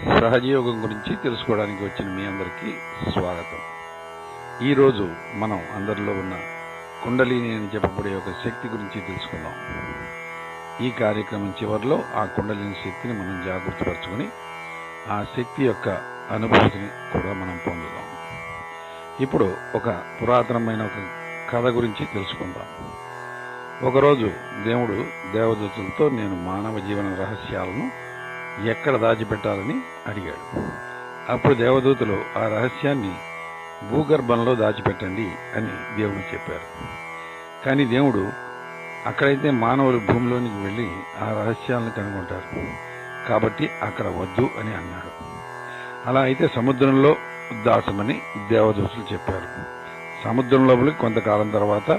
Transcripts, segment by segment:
సహజయోగం గురించి తెలుసుకోవడానికి వచ్చిన మీ అందరికీ స్వాగతం. ఈరోజు మనం అందరిలో ఉన్న కుండలిని అని చెప్పబడే ఒక శక్తి గురించి తెలుసుకుందాం. ఈ కార్యక్రమం చివరిలో ఆ కుండలిని శక్తిని మనం జాగృతపరచుకుని ఆ శక్తి యొక్క అనుభూతిని కూడా మనం పొందుదాం. ఇప్పుడు ఒక పురాతనమైన ఒక కథ గురించి తెలుసుకుందాం. ఒకరోజు దేవుడు దేవదూతలతో నేను మానవ జీవన రహస్యాలను ఎక్కడ దాచిపెట్టాలని అడిగాడు. అప్పుడు దేవదూతలు ఆ రహస్యాన్ని భూగర్భంలో దాచిపెట్టండి అని దేవుడు చెప్పారు. కానీ దేవుడు అక్కడైతే మానవులు భూమిలోనికి వెళ్ళి ఆ రహస్యాలను కనుగొంటారు కాబట్టి అక్కడ వద్దు అని అన్నాడు. అలా అయితే సముద్రంలో దాచమని దేవదూతలు చెప్పారు. సముద్రం లోపలికి కొంతకాలం తర్వాత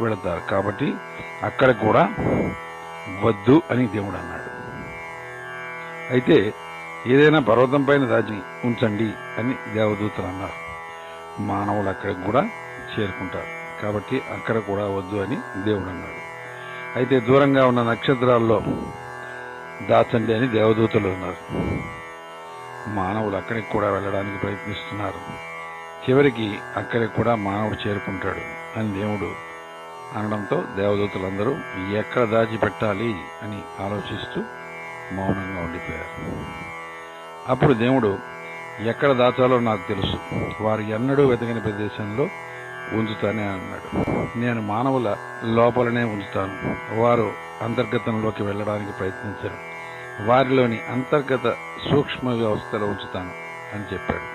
వెళతారు కాబట్టి అక్కడ కూడా వద్దు అని దేవుడు అన్నాడు. అయితే ఏదైనా పర్వతం పైన దాచి ఉంచండి అని దేవదూతలు అన్నారు. మానవులు అక్కడికి కూడా చేరుకుంటారు కాబట్టి అక్కడ కూడా వద్దు అని దేవుడు అన్నాడు. అయితే దూరంగా ఉన్న నక్షత్రాల్లో దాచండి అని దేవదూతలు అన్నారు. మానవులు అక్కడికి కూడా వెళ్ళడానికి ప్రయత్నిస్తున్నారు. చివరికి అక్కడికి కూడా మానవుడు చేరుకుంటాడు అని దేవుడు అనడంతో దేవదూతలందరూ ఎక్కడ దాచిపెట్టాలి అని ఆలోచిస్తూ మౌనంగా ఉండిపోయారు. అప్పుడు దేవుడు ఎక్కడ దాచాలో నాకు తెలుసు, వారు ఎన్నడూ వెతకని ప్రదేశంలో ఉంచుతానే అన్నాడు. నేను మానవుల లోపలనే ఉంచుతాను, వారు అంతర్గతంలోకి వెళ్ళడానికి ప్రయత్నించరు, వారిలోని అంతర్గత సూక్ష్మ వ్యవస్థలో ఉంచుతాను అని చెప్పాడు.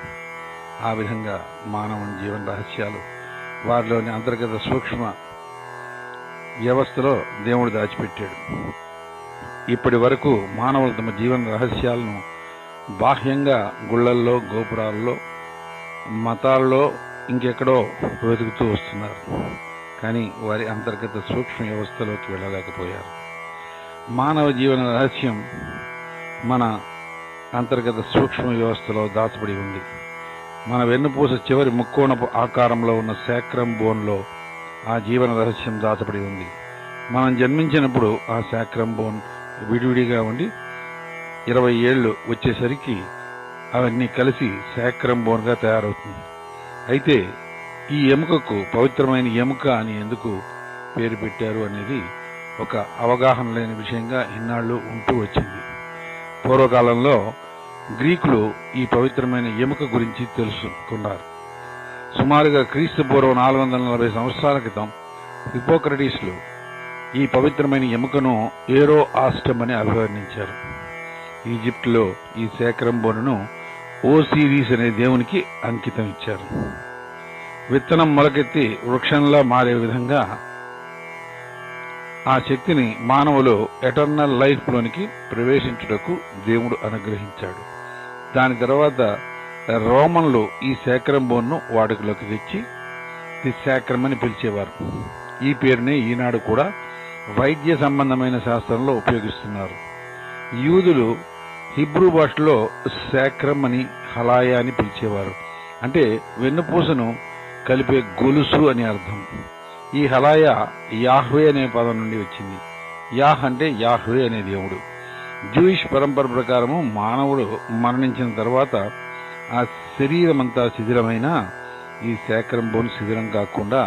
ఆ విధంగా మానవుని జీవన రహస్యాలు వారిలోని అంతర్గత సూక్ష్మ వ్యవస్థలో దేవుడు దాచిపెట్టాడు. ఇప్పటి వరకు మానవులు తమ జీవన రహస్యాలను బాహ్యంగా గుళ్లల్లో, గోపురాల్లో, మతాల్లో, ఇంకెక్కడో వెతుకుతూ వస్తున్నారు. కానీ వారి అంతర్గత సూక్ష్మ వ్యవస్థలోకి వెళ్ళలేకపోయారు. మానవ జీవన రహస్యం మన అంతర్గత సూక్ష్మ వ్యవస్థలో దాచబడి ఉంది. మన వెన్నుపూస చివరి ముక్కోణపు ఆకారంలో ఉన్న శాక్రం బోన్లో ఆ జీవన రహస్యం దాచబడి ఉంది. మనం జన్మించినప్పుడు ఆ శాక్రం బోన్ విడివిడిగా ఉండి 20 ఏళ్లు వచ్చేసరికి అవన్నీ కలిసి శాక్రం బోన్గా తయారవుతుంది. అయితే ఈ ఎముకకు పవిత్రమైన ఎముక అని ఎందుకు పేరు పెట్టారు అనేది ఒక అవగాహన లేని విషయంగా ఇన్నాళ్లు ఉంటూ వచ్చింది. పూర్వకాలంలో గ్రీకులు ఈ పవిత్రమైన ఎముక గురించి తెలుసుకున్నారు. సుమారుగా క్రీస్తు పూర్వం 440 సంవత్సరాల క్రితం హిపోక్రటీస్లు ఈ పవిత్రమైన ఎముకను ఏరో ఆస్టమ్ అని అభివర్ణించారు. ఈజిప్ట్లో ఈ శాక్రం బోనును ఓసిరీస్ అనే దేవునికి అంకితం ఇచ్చారు. విత్తనం మొలకెత్తి వృక్షంలా మారే విధంగా ఆ శక్తిని మానవులు ఎటర్నల్ లైఫ్ లోనికి ప్రవేశించుటకు దేవుడు అనుగ్రహించాడు. దాని తర్వాత రోమన్లు ఈ శాక్రం బోన్ను వాడుకలోకి తెచ్చి ది శాక్రం అని పిలిచేవారు. ఈ పేరునే ఈనాడు కూడా వైద్య సంబంధమైన శాస్త్రంలో ఉపయోగిస్తున్నారు. యూదులు హిబ్రూ భాషలో శాక్రం అని, హలాయా అని పిలిచేవారు. అంటే వెన్నుపూసను కలిపే గొలుసు అని అర్థం. ఈ హలాయా యాహ్వే అనే పదం నుండి వచ్చింది. యాహ్ అంటే యాహ్వే అనే దేవుడు. జూయిష్ పరంపర ప్రకారము మానవుడు మరణించిన తర్వాత ఆ శరీరమంతా శిథిలమైన ఈ శాక్రం బోన్ శిథిలం కాకుండా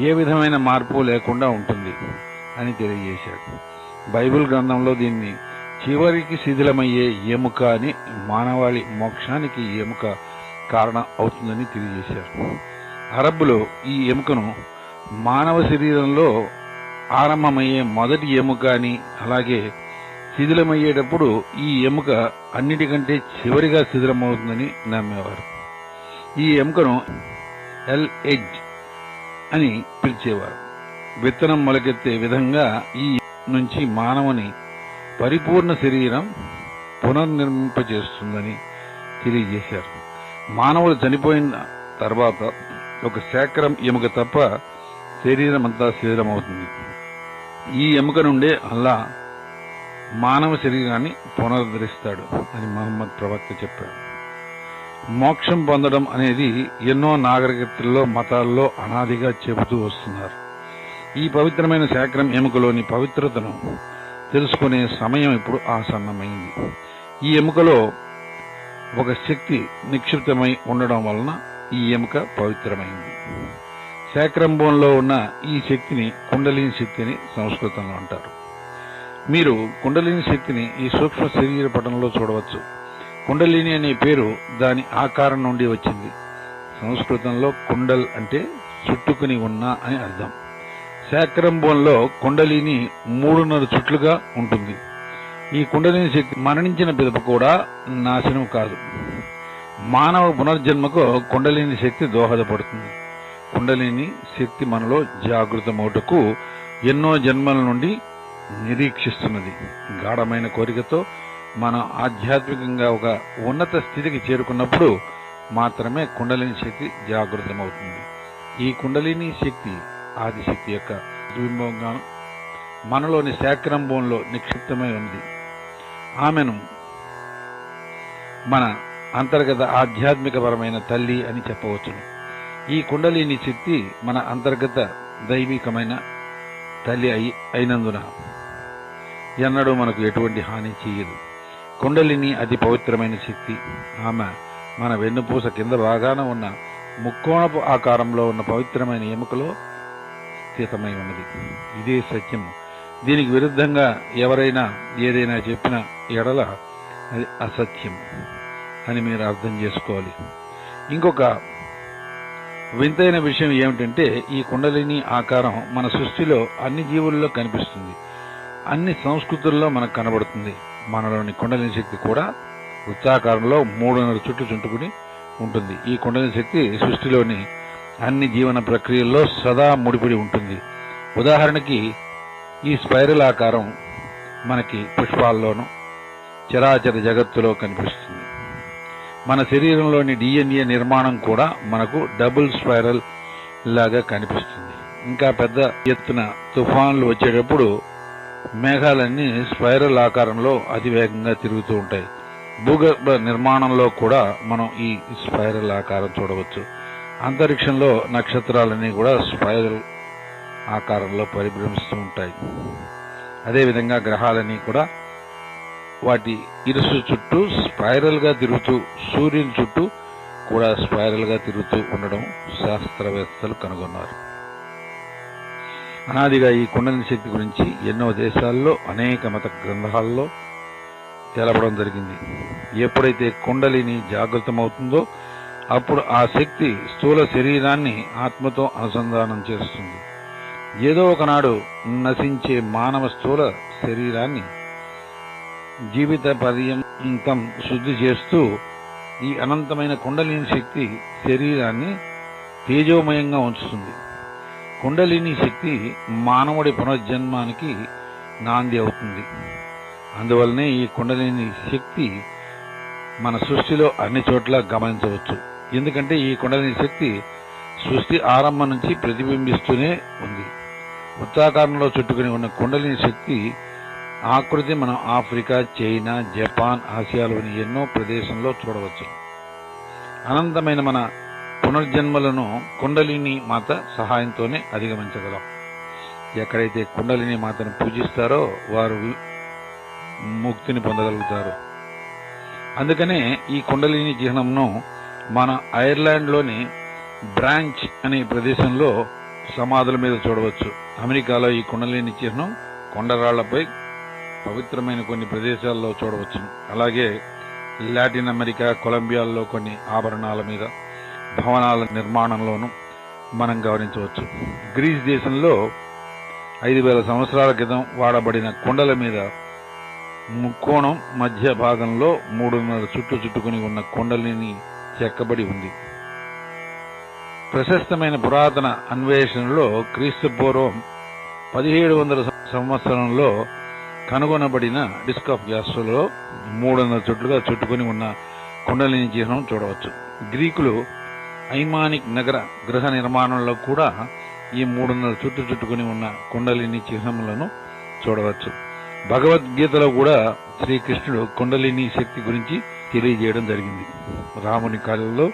ఏ విధమైన మార్పు లేకుండా ఉంటుంది అని తెలియజేశాడు. బైబిల్ గ్రంథంలో దీన్ని చివరికి శిథిలమయ్యే ఎముక అని, మానవాళి మోక్షానికి ఈ ఎముక కారణం అవుతుందని తెలియజేశారు. అరబ్బులు ఈ ఎముకను మానవ శరీరంలో ఆరంభమయ్యే మొదటి ఎముక అని, అలాగే శిథిలమయ్యేటప్పుడు ఈ ఎముక అన్నిటికంటే చివరిగా శిథిలమవుతుందని నమ్మేవారు. ఈ ఎముకను ఎల్ ఎడ్జ్ అని పిలిచేవారు. విత్తనం మొలకెత్తే విధంగా ఈ నుంచి మానవుని పరిపూర్ణ శరీరం పునర్నిర్మింపజేస్తుందని తెలియజేశారు. మానవుడు చనిపోయిన తర్వాత ఒక శాక్రం ఎముక తప్ప శరీరం అంతా శిథిలమవుతుంది. ఈ ఎముక నుండే అల్లా మానవ శరీరాన్ని పునరుద్ధరిస్తాడు అని మహమ్మద్ ప్రవక్త చెప్పాడు. మోక్షం పొందడం అనేది ఎన్నో నాగరికతల్లో, మతాల్లో అనాదిగా చెబుతూ వస్తున్నారు. ఈ పవిత్రమైన శాక్రం ఎముకలోని పవిత్రతను తెలుసుకునే సమయం ఇప్పుడు ఆసన్నమైంది. ఈ ఎముకలో ఒక శక్తి నిక్షిప్తమై ఉండడం వలన ఈ ఎముక పవిత్రమైంది. శాక్రంభంలో ఉన్న ఈ శక్తిని కుండలిని శక్తిని సంస్కృతంలో అంటారు. మీరు కుండలిని శక్తిని ఈ సూక్ష్మ శరీర పటంలో చూడవచ్చు. కుండలిని అనే పేరు దాని ఆకారం నుండి వచ్చింది. సంస్కృతంలో కుండల్ అంటే చుట్టుకుని ఉన్న అని అర్థం. శాక్రంభంలో కుండలిని 3.5 చుట్లుగా ఉంటుంది. ఈ కుండలిని శక్తి మరణించిన పిదప కూడా నాశనం కాదు. మానవ పునర్జన్మకు కుండలిని శక్తి దోహదపడుతుంది. కుండలిని శక్తి మనలో జాగృతమవుటకు ఎన్నో జన్మల నుండి నిరీక్షిస్తున్నది. గాఢమైన కోరికతో మనం ఆధ్యాత్మికంగా ఒక ఉన్నత స్థితికి చేరుకున్నప్పుడు మాత్రమే కుండలిని శక్తి జాగృతమవుతుంది. ఈ కుండలిని శక్తి ఆదిశక్తి యొక్క ప్రతిబింబంగాను మనలోని శాక్రంభంలో నిక్షిప్తమై ఉంది. ఆమెను మన అంతర్గత ఆధ్యాత్మికపరమైన తల్లి అని చెప్పవచ్చును. ఈ కుండలిని శక్తి మన అంతర్గత దైవికమైన తల్లి అయినందున ఎన్నడూ మనకు ఎటువంటి హాని చేయదు. కుండలిని అతి పవిత్రమైన శక్తి. ఆమె మన వెన్నుపూస కింద భాగాన ఉన్న ముక్కోణపు ఆకారంలో ఉన్న పవిత్రమైన ఎముకలో స్థితమై ఉన్నది. ఇదే సత్యము. దీనికి విరుద్ధంగా ఎవరైనా ఏదైనా చెప్పిన ఎడల అది అసత్యం అని మీరు అర్థం చేసుకోవాలి. ఇంకొక వింతైన విషయం ఏమిటంటే ఈ కుండలిని ఆకారం మన సృష్టిలో అన్ని జీవుల్లో కనిపిస్తుంది. అన్ని సంస్కృతుల్లో మనకు కనబడుతుంది. మనలోని కుండలిని శక్తి కూడా వృత్తాకారంలో 3.5 చుట్లు చుట్టుకుని ఉంటుంది. ఈ కుండలిని శక్తి సృష్టిలోని అన్ని జీవన ప్రక్రియల్లో సదా ముడిపడి ఉంటుంది. ఉదాహరణకి ఈ స్పైరల్ ఆకారం మనకి పుష్పాల్లోనూ చరాచర జగత్తులో కనిపిస్తుంది. మన శరీరంలోని DNA నిర్మాణం కూడా మనకు డబుల్ స్పైరల్ లాగా కనిపిస్తుంది. ఇంకా పెద్ద ఎత్తున తుఫాన్లు వచ్చేటప్పుడు మేఘాలన్నీ స్పైరల్ ఆకారంలో అతివేగంగా తిరుగుతూ ఉంటాయి. భూగర్భ నిర్మాణంలో కూడా మనం ఈ స్పైరల్ ఆకారం చూడవచ్చు. అంతరిక్షంలో నక్షత్రాలన్నీ కూడా స్పైరల్ ఆకారంలో పరిభ్రమిస్తూ ఉంటాయి. అదేవిధంగా గ్రహాలన్నీ కూడా వాటి ఇరుసు చుట్టూ స్పైరల్ గా తిరుగుతూ, సూర్యుని చుట్టూ కూడా స్పైరల్ గా తిరుగుతూ ఉండడం శాస్త్రవేత్తలు కనుగొన్నారు. అనాదిగా ఈ కుండలిని శక్తి గురించి ఎన్నో దేశాల్లో అనేక మత గ్రంథాల్లో తెలపడం జరిగింది. ఎప్పుడైతే కుండలిని జాగృతమవుతుందో అప్పుడు ఆ శక్తి స్థూల శరీరాన్ని ఆత్మతో అనుసంధానం చేస్తుంది. ఏదో ఒకనాడు నశించే మానవ స్థూల శరీరాన్ని జీవిత పర్యంతం శుద్ధి చేస్తూ ఈ అనంతమైన కుండలిని శక్తి శరీరాన్ని తేజోమయంగా ఉంచుతుంది. కుండలిని శక్తి మానవుడి పునర్జన్మానికి నాంది అవుతుంది. అందువల్లనే ఈ కుండలిని శక్తి మన సృష్టిలో అన్ని చోట్ల గమనించవచ్చు. ఎందుకంటే ఈ కుండలిని శక్తి సృష్టి ఆరంభం నుంచి ప్రతిబింబిస్తూనే ఉంది. వృత్తాకారంలో చుట్టుకుని ఉన్న కుండలిని శక్తి ఆకృతి మనం ఆఫ్రికా, చైనా, జపాన్, ఆసియాలోని ఎన్నో ప్రదేశంలో చూడవచ్చు. అనంతమైన మన పునర్జన్మలను కుండలిని మాత సహాయంతోనే అధిగమించగలం. ఎక్కడైతే కుండలిని మాతను పూజిస్తారో వారు ముక్తిని పొందగలుగుతారు. అందుకనే ఈ కుండలిని చిహ్నంను మన ఐర్లాండ్లోని బ్రాంచ్ అనే ప్రదేశంలో సమాధుల మీద చూడవచ్చు. అమెరికాలో ఈ కుండలిని చిహ్నం కొండరాళ్లపై పవిత్రమైన కొన్ని ప్రదేశాల్లో చూడవచ్చు. అలాగే లాటిన్ అమెరికా, కొలంబియాల్లో కొన్ని ఆభరణాల మీద, భవనాల నిర్మాణంలోనూ మనం గమనించవచ్చు. గ్రీస్ దేశంలో 5000 సంవత్సరాల క్రితం వాడబడిన కుండల మీద ముక్కోణం మధ్య భాగంలో 3.5 చుట్లు చుట్టుకుని ఉన్న కుండలిని చెక్కబడి ఉంది. ప్రశస్తమైన పురాతన అన్వేషణలో క్రీస్తు పూర్వం 1700 సంవత్సరంలో కనుగొనబడిన డిస్క్ ఆఫ్ గ్యాస్లో 3.5 చుట్లుగా చుట్టుకుని ఉన్న కుండలిని చిహ్నం చూడవచ్చు. గ్రీకులు ఐమానిక్ నగర గృహ నిర్మాణంలో కూడా ఈ 3.5 చుట్లు చుట్టుకుని ఉన్న కుండలిని చిహ్నములను చూడవచ్చు. భగవద్గీతలో కూడా శ్రీకృష్ణుడు కుండలిని శక్తి గురించి తెలియజేయడం జరిగింది. రాముని కాలంలో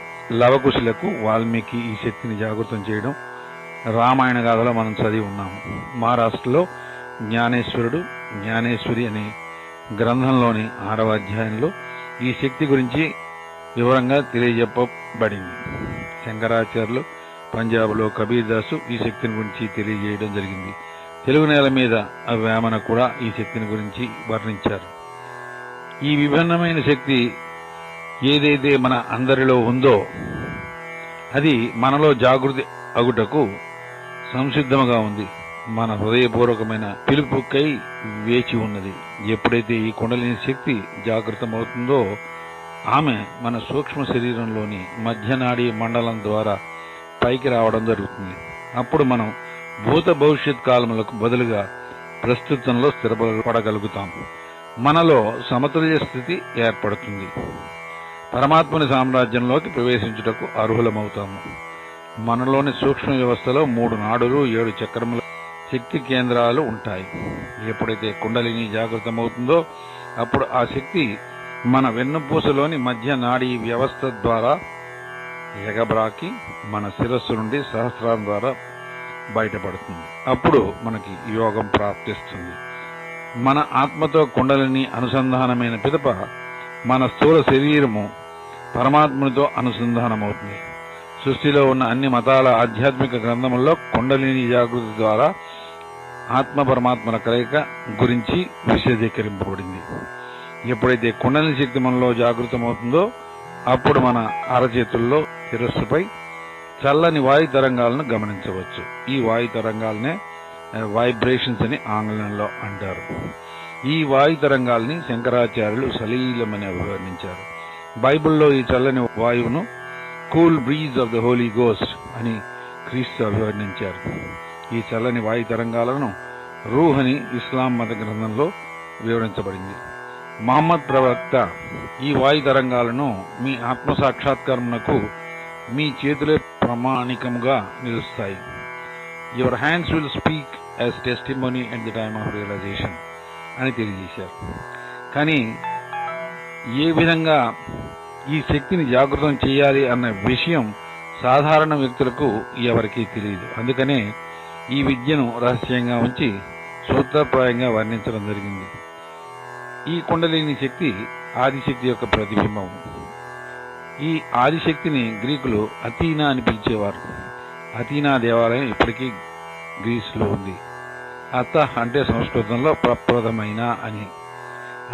లవకుశులకు వాల్మీకి ఈ శక్తిని జాగృతం చేయడం రామాయణ గాథలో మనం చదివి ఉన్నాము. మహారాష్ట్రలో జ్ఞానేశ్వరుడు, జ్ఞానేశ్వరి అనే గ్రంథంలోని 6వ అధ్యాయంలో ఈ శక్తి గురించి వివరంగా తెలియజెప్పబడింది. శంకరాచార్యులు పంజాబ్లో కబీర్ దాసు ఈ శక్తిని గురించి తెలియజేయడం జరిగింది. తెలుగు నేల మీద వేమన కూడా ఈ శక్తిని గురించి వర్ణించారు. ఈ విభిన్నమైన శక్తి ఏదైతే మన అందరిలో ఉందో అది మనలో జాగృతి అగుటకు సంసిద్ధముగా ఉంది. మన హృదయపూర్వకమైన పిలుపుకై వేచి ఉన్నది. ఎప్పుడైతే ఈ కుండలిని శక్తి జాగృతమవుతుందో ఆమె మన సూక్ష్మ శరీరంలోని మధ్యనాడీ మండలం ద్వారా పైకి రావడం జరుగుతుంది. అప్పుడు మనం భూత భవిష్యత్ కాలములకు బదులుగా ప్రస్తుతంలో స్థిరపడగలుగుతాం. మనలో సమతుల్య స్థితి ఏర్పడుతుంది. పరమాత్మని సామ్రాజ్యంలోకి ప్రవేశించుటకు అర్హులమవుతాము. మనలోని సూక్ష్మ వ్యవస్థలో 3 నాడులు, 7 చక్రముల శక్తి కేంద్రాలు ఉంటాయి. ఎప్పుడైతే కుండలిని జాగృతమవుతుందో అప్పుడు ఆ శక్తి మన వెన్నుపూసలోని మధ్య నాడీ వ్యవస్థ ద్వారా ఎగబ్రాకి మన శిరస్సు నుండి సహస్రారం ద్వారా బయటపడుతుంది. అప్పుడు మనకి యోగం ప్రాప్తిస్తుంది. మన ఆత్మతో కుండలిని అనుసంధానమైన పిదప మన స్థూల శరీరము పరమాత్మనితో అనుసంధానమవుతుంది. సృష్టిలో ఉన్న అన్ని మతాల ఆధ్యాత్మిక గ్రంథముల్లో కుండలిని జాగృతి ద్వారా ఆత్మ పరమాత్మల కలయిక గురించి విశదీకరింపబడింది. ఎప్పుడైతే కుండలిని శక్తి మనలో జాగృతమవుతుందో అప్పుడు మన అరచేతుల్లో శిరస్సుపై చల్లని వాయు తరంగాలను గమనించవచ్చు. ఈ వాయు తరంగాలనే వైబ్రేషన్స్ అని ఆంగ్లంలో అంటారు. ఈ వాయు తరంగాల్ని శంకరాచార్యులు సలీలమని అభివర్ణించారు. బైబిల్లో ఈ చల్లని వాయువును cool breeze of the holy ghost అని క్రీస్తు అభివర్ణించారు. ఈ చల్లని వాయు తరంగాలను రూహ్ అని ఇస్లాం మత గ్రంథంలో వివరించబడింది. మహమ్మద్ ప్రవక్త ఈ వాయు తరంగాలను మీ ఆత్మ సాక్షాత్కారమునకు మీ చేతులే ప్రామాణికముగా నిలుస్తాయి. Your hands will speak as testimony at the time of realisation అని తెలియజేశారు. కానీ ఏ విధంగా ఈ శక్తిని జాగృతం చేయాలి అన్న విషయం సాధారణ వ్యక్తులకు ఎవరికీ తెలియదు. అందుకనే ఈ విద్యను రహస్యంగా ఉంచి సూత్రప్రాయంగా వర్ణించడం జరిగింది. ఈ కుండలిని శక్తి ఆదిశక్తి యొక్క ప్రతిబింబం. ఈ ఆదిశక్తిని గ్రీకులు అథీనా అని పిలిచేవారు. అథీనా దేవాలయం ఇప్పటికీ గ్రీసులో ఉంది. అత అంటే సంస్కృతంలో ప్రప్రథమైన అని.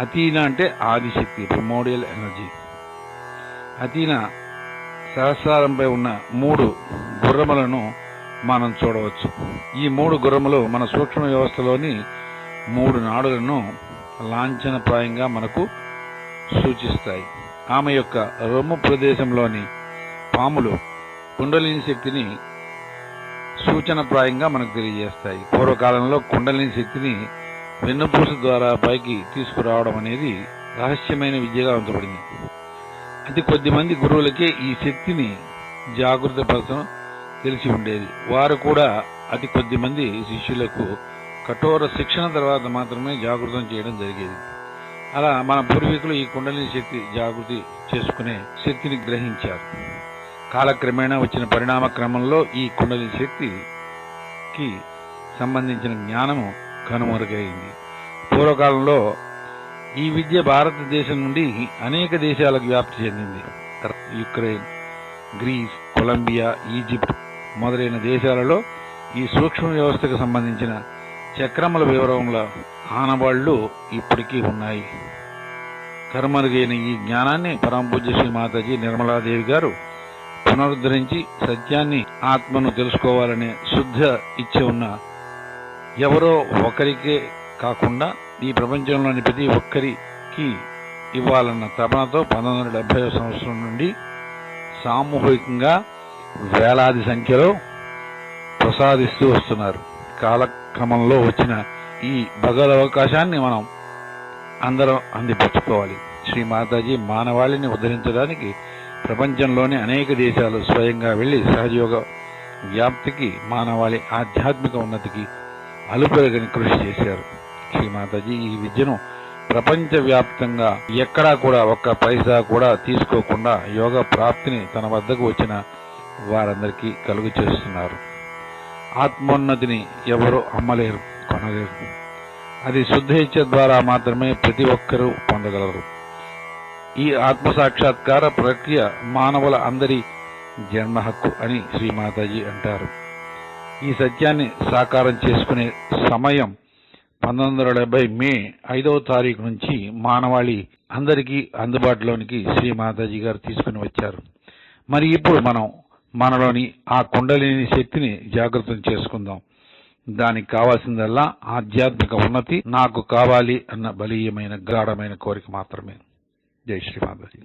అథీనా అంటే ఆదిశక్తి, ప్రిమోడియల్ ఎనర్జీ. అథీనా సహస్రారంపై ఉన్న 3 గుర్రములను మనం చూడవచ్చు. ఈ 3 గుర్రములు మన సూక్ష్మ వ్యవస్థలోని 3 నాడులను లాంఛనప్రాయంగా మనకు సూచిస్తాయి. ఆమె యొక్క రొమ్ము ప్రదేశంలోని పాములు కుండలిని శక్తిని సూచనప్రాయంగా మనకు తెలియజేస్తాయి. పూర్వకాలంలో కుండలిని శక్తిని వెన్నుపూస ద్వారా పైకి తీసుకురావడం అనేది రహస్యమైన విద్యగా ఉంచబడింది. అతి కొద్ది మంది గురువులకే ఈ శక్తిని జాగృతపరచడం తెలిసి ఉండేది. వారు కూడా అతి కొద్ది మంది శిష్యులకు కఠోర శిక్షణ తర్వాత మాత్రమే జాగృతం చేయడం జరిగేది. అలా మన పూర్వీకులు ఈ కుండలిని శక్తి జాగృతి చేసుకునే శక్తిని గ్రహించారు. కాలక్రమేణా వచ్చిన పరిణామ క్రమంలో ఈ కుండలిని శక్తికి సంబంధించిన జ్ఞానము కనుమరుగైంది. పూర్వకాలంలో ఈ విద్య భారతదేశం నుండి అనేక దేశాలకు వ్యాప్తి చెందింది. యుక్రెయిన్, గ్రీస్, కొలంబియా, ఈజిప్ట్ మొదలైన దేశాలలో ఈ సూక్ష్మ వ్యవస్థకు సంబంధించిన చక్రముల వివరముల ఆనవాళ్లు ఇప్పటికీ ఉన్నాయి. కనుమరుగైన ఈ జ్ఞానాన్ని పరమపూజ్య శ్రీ మాతాజీ నిర్మలాదేవి గారు పునరుద్ధరించి సత్యాన్ని, ఆత్మను తెలుసుకోవాలనే శుద్ధ ఇచ్చ ఉన్న ఎవరో ఒకరికే కాకుండా ఈ ప్రపంచంలోని ప్రతి ఒక్కరికి ఇవ్వాలన్న తపనతో 1970వ సంవత్సరం నుండి సామూహికంగా వేలాది సంఖ్యలో ప్రసాదిస్తూ వస్తున్నారు. కాలక్రమంలో వచ్చిన ఈ భగవదవకాశాన్ని మనం అందరం అందిపుచ్చుకోవాలి. శ్రీ మాతాజీ మానవాళిని ఉద్ధరించడానికి ప్రపంచంలోని అనేక దేశాలు స్వయంగా వెళ్లి సహజయోగ వ్యాప్తికి, మానవాళి ఆధ్యాత్మిక ఉన్నతికి అలుపెరగని కృషి చేశారు. శ్రీ మాతాజీ ఈ విద్యను ప్రపంచవ్యాప్తంగా ఎక్కడా కూడా ఒక్క పైసా కూడా తీసుకోకుండా యోగ ప్రాప్తిని తన వద్దకు వచ్చిన వారందరికీ కలుగు చేస్తున్నారు. ఆత్మోన్నతిని ఎవరూ అమ్మలేరు, కొనలేరు. అది శుద్ధ ఇచ్చ ద్వారా మాత్రమే ప్రతి ఒక్కరూ పొందగలరు. ఈ ఆత్మసాక్షాత్కార ప్రక్రియ మానవుల అందరి జన్మ హక్కు అని శ్రీమాతాజీ అంటారు. ఈ సత్యాన్ని సాకారం చేసుకునే సమయం 1970 మే 5వ తారీఖు నుంచి మానవాళి అందరికీ అందుబాటులోనికి శ్రీమాతాజీ గారు తీసుకుని వచ్చారు. మరి ఇప్పుడు మనం మనలోని ఆ కుండలిని శక్తిని జాగృతం చేసుకుందాం. దానికి కావాల్సిందల్లా ఆధ్యాత్మిక ఉన్నతి నాకు కావాలి అన్న బలీయమైన గాఢమైన కోరిక మాత్రమే. జై శ్రీమాతాజీ.